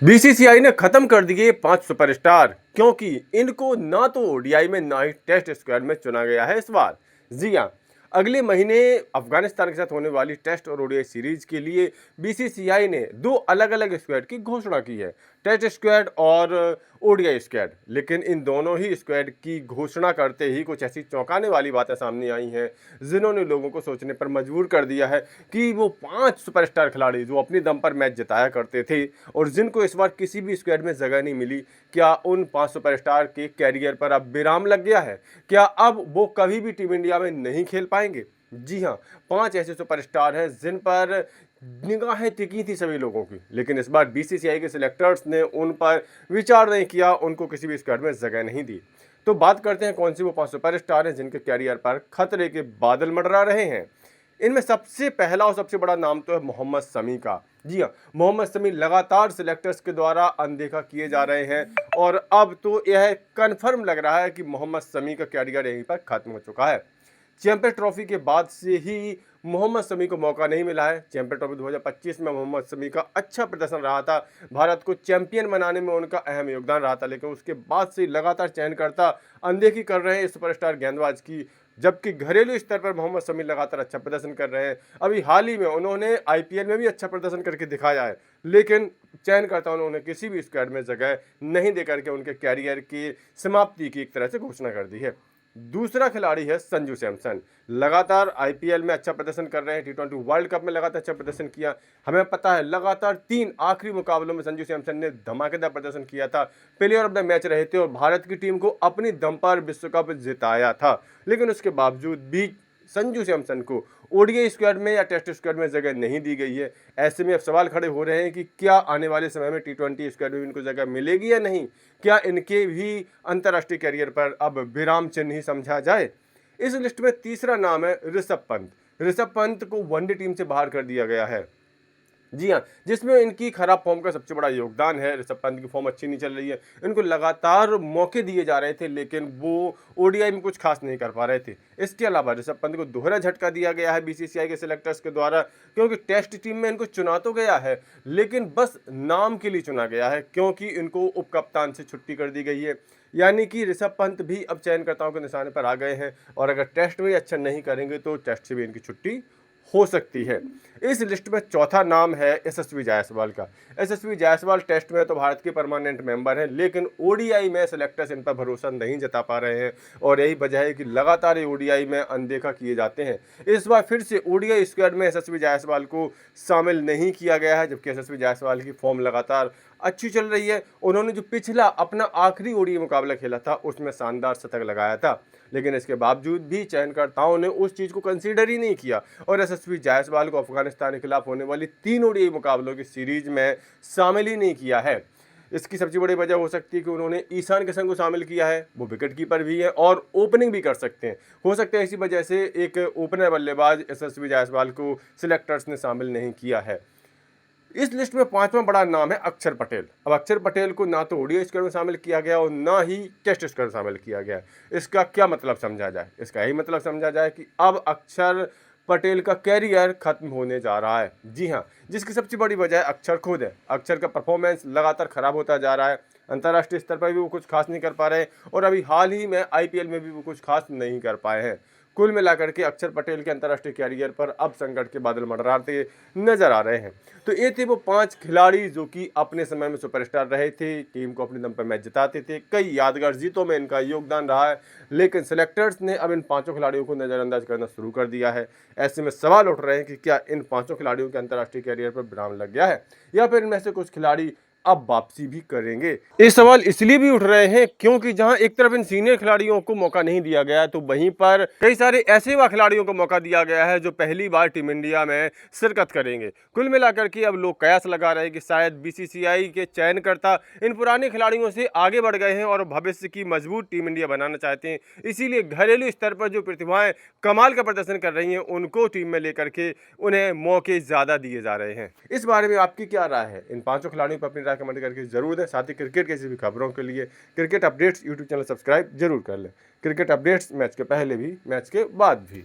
BCCI ने खत्म कर दिए 5 सुपरस्टार क्योंकि इनको ना तो ओडीआई में ना ही टेस्ट स्क्वाड में चुना गया है इस बार। जी हाँ, अगले महीने अफगानिस्तान के साथ होने वाली टेस्ट और ओडीआई सीरीज के लिए बीसीसीआई ने दो अलग अलग स्क्वाड की घोषणा की है, टेस्ट स्क्वाड और ओडीआई स्क्वाड। लेकिन इन दोनों ही स्क्वाड की घोषणा करते ही कुछ ऐसी चौंकाने वाली बातें सामने आई हैं जिन्होंने लोगों को सोचने पर मजबूर कर दिया है कि वो 5 सुपरस्टार खिलाड़ी जो अपनी दम पर मैच जिताया करते थे और जिनको इस बार किसी भी स्क्वाड में जगह नहीं मिली, क्या उन 5 सुपरस्टार के कैरियर पर अब विराम लग गया है? क्या अब वो कभी भी टीम इंडिया में नहीं खेल पाएंगे? जी हाँ, 5 ऐसे सुपरस्टार हैं जिन पर निगाहें टिकी थी सभी लोगों की, लेकिन इस बार बीसीसीआई के सिलेक्टर्स ने उन पर विचार नहीं किया, उनको किसी भी स्क्वाड में जगह नहीं दी। तो बात करते हैं कौन सी वो 5 सुपरस्टार हैं जिनके कैरियर पर खतरे के बादल मंडरा रहे हैं। इनमें सबसे पहला और सबसे बड़ा नाम तो है मोहम्मद शमी का। जी हाँ, मोहम्मद शमी लगातार सिलेक्टर्स के द्वारा अनदेखा किए जा रहे हैं और अब तो यह कन्फर्म लग रहा है कि मोहम्मद शमी का कैरियर यहीं पर खत्म हो चुका है। चैंपियंस ट्रॉफी के बाद से ही मोहम्मद शमी को मौका नहीं मिला है। चैंपियंस ट्रॉफी 2025 में मोहम्मद शमी का अच्छा प्रदर्शन रहा था, भारत को चैंपियन बनाने में उनका अहम योगदान रहा था, लेकिन उसके बाद से लगातार चयनकर्ता अनदेखी कर रहे हैं सुपरस्टार गेंदबाज की। जबकि घरेलू स्तर पर मोहम्मद शमी लगातार अच्छा प्रदर्शन कर रहे हैं। अभी हाल ही में उन्होंने आईपीएल में भी अच्छा प्रदर्शन करके दिखाया है, लेकिन चयनकर्ताओं ने उन्हें किसी भी स्क्वाड में जगह नहीं देकर के उनके कैरियर की समाप्ति की एक तरह से घोषणा कर दी है। दूसरा खिलाड़ी है संजू सैमसन। लगातार आईपीएल में अच्छा प्रदर्शन कर रहे हैं, टी20 वर्ल्ड कप में लगातार अच्छा प्रदर्शन किया। हमें पता है लगातार 3 आखिरी मुकाबलों में संजू सैमसन ने धमाकेदार प्रदर्शन किया था, प्लेयर ऑफ द मैच रहे थे और भारत की टीम को अपनी दम पर विश्व कप जिताया था। लेकिन उसके बावजूद भी संजू सैमसन को ओडीआई स्क्वाड में या टेस्ट स्क्वाड में जगह नहीं दी गई है। ऐसे में अब सवाल खड़े हो रहे हैं कि क्या आने वाले समय में टी20 स्क्वाड में इनको जगह मिलेगी या नहीं? क्या इनके भी अंतर्राष्ट्रीय करियर पर अब विराम चिन्ह ही समझा जाए? इस लिस्ट में तीसरा नाम है ऋषभ पंत। ऋषभ पंत को वनडे टीम से बाहर कर दिया गया है। जी हाँ, जिसमें इनकी खराब फॉर्म का सबसे बड़ा योगदान है। ऋषभ पंत की फॉर्म अच्छी नहीं चल रही है, इनको लगातार मौके दिए जा रहे थे लेकिन वो ओडीआई में कुछ खास नहीं कर पा रहे थे। इसके अलावा ऋषभ पंत को दोहरा झटका दिया गया है बीसीसीआई के सिलेक्टर्स के द्वारा, क्योंकि टेस्ट टीम में इनको चुना तो गया है लेकिन बस नाम के लिए चुना गया है, क्योंकि इनको उप कप्तान से छुट्टी कर दी गई है। यानी कि ऋषभ पंत भी अब चयनकर्ताओं के निशाने पर आ गए हैं और अगर टेस्ट में अच्छा नहीं करेंगे तो टेस्ट से भी इनकी छुट्टी हो सकती है। इस लिस्ट में चौथा नाम है यशस्वी जायसवाल का। यशस्वी जायसवाल टेस्ट में तो भारत के परमानेंट मेंबर हैं, लेकिन ओडीआई में सिलेक्टर्स इन पर भरोसा नहीं जता पा रहे हैं और यही वजह है कि लगातार ये ओडीआई में अनदेखा किए जाते हैं। इस बार फिर से ओडीआई स्क्वाड में यशस्वी जायसवाल को शामिल नहीं किया गया है, जबकि यशस्वी जायसवाल की फॉर्म लगातार अच्छी चल रही है। उन्होंने जो पिछला अपना आखिरी ओडीआई मुकाबला खेला था उसमें शानदार शतक लगाया था, लेकिन इसके बावजूद भी चयनकर्ताओं ने उस चीज़ को कंसीडर ही नहीं किया और यशस्वी जायसवाल को अफगानिस्तान के खिलाफ होने वाली 3 ओडीआई मुकाबलों की सीरीज में शामिल ही नहीं किया है। इसकी सबसे बड़ी वजह हो सकती है कि उन्होंने ईशान किशन को शामिल किया है, वो विकेट कीपर भी है और ओपनिंग भी कर सकते हैं। हो सकता है इसी वजह से एक ओपनर बल्लेबाज यशस्वी जायसवाल को सिलेक्टर्स ने शामिल नहीं किया है। इस लिस्ट में 5वां बड़ा नाम है अक्षर पटेल। अब अक्षर पटेल को ना तो ओडीआई स्क्वाड में शामिल किया गया और ना ही टेस्ट स्क्वाड में शामिल किया गया। इसका क्या मतलब समझा जाए? इसका यही मतलब समझा जाए कि अब अक्षर पटेल का कैरियर खत्म होने जा रहा है। जी हाँ, जिसकी सबसे बड़ी वजह अक्षर खुद है। अक्षर का परफॉर्मेंस लगातार खराब होता जा रहा है, अंतर्राष्ट्रीय स्तर पर भी वो कुछ खास नहीं कर पा रहे और अभी हाल ही में आईपीएल में भी वो कुछ खास नहीं कर पाए हैं। कुल मिलाकर के अक्षर पटेल के अंतर्राष्ट्रीय कैरियर पर अब संकट के बादल मंडराते नजर आ रहे हैं। तो ये थे वो 5 खिलाड़ी जो कि अपने समय में सुपरस्टार रहे थे, टीम को अपने दम पर मैच जिताते थे, कई यादगार जीतों में इनका योगदान रहा है, लेकिन सिलेक्टर्स ने अब इन 5 खिलाड़ियों को नज़रअंदाज करना शुरू कर दिया है। ऐसे में सवाल उठ रहे हैं कि क्या इन 5 खिलाड़ियों के अंतर्राष्ट्रीय कैरियर पर विराम लग गया है या फिर इनमें से कुछ खिलाड़ी अब वापसी भी करेंगे। ये सवाल इसलिए भी उठ रहे हैं क्योंकि जहां एक तरफ इन सीनियर खिलाड़ियों को मौका नहीं दिया गया, तो वहीं पर कई सारे ऐसे वा खिलाड़ियों को मौका दिया गया है जो पहली बार टीम इंडिया में शिरकत करेंगे। कुल मिलाकर के अब लोग कयास लगा रहे हैं कि शायद बीसीसीआई के चयनकर्ता इन पुराने खिलाड़ियों से आगे बढ़ गए हैं और भविष्य की मजबूत टीम इंडिया बनाना चाहते हैं। इसीलिए घरेलू स्तर पर जो प्रतिभाएं कमाल का प्रदर्शन कर रही हैं उनको टीम में लेकर के उन्हें मौके ज़्यादा दिए जा रहे हैं। इस बारे में आपकी क्या राय है? इन 5 खिलाड़ियों पर अपनी कमेंट करके जरूर दें। साथ ही क्रिकेट की किसी भी खबरों के लिए cricket updates YouTube channel subscribe जरूर कर लें। क्रिकेट अपडेट्स मैच के पहले भी, मैच के बाद भी।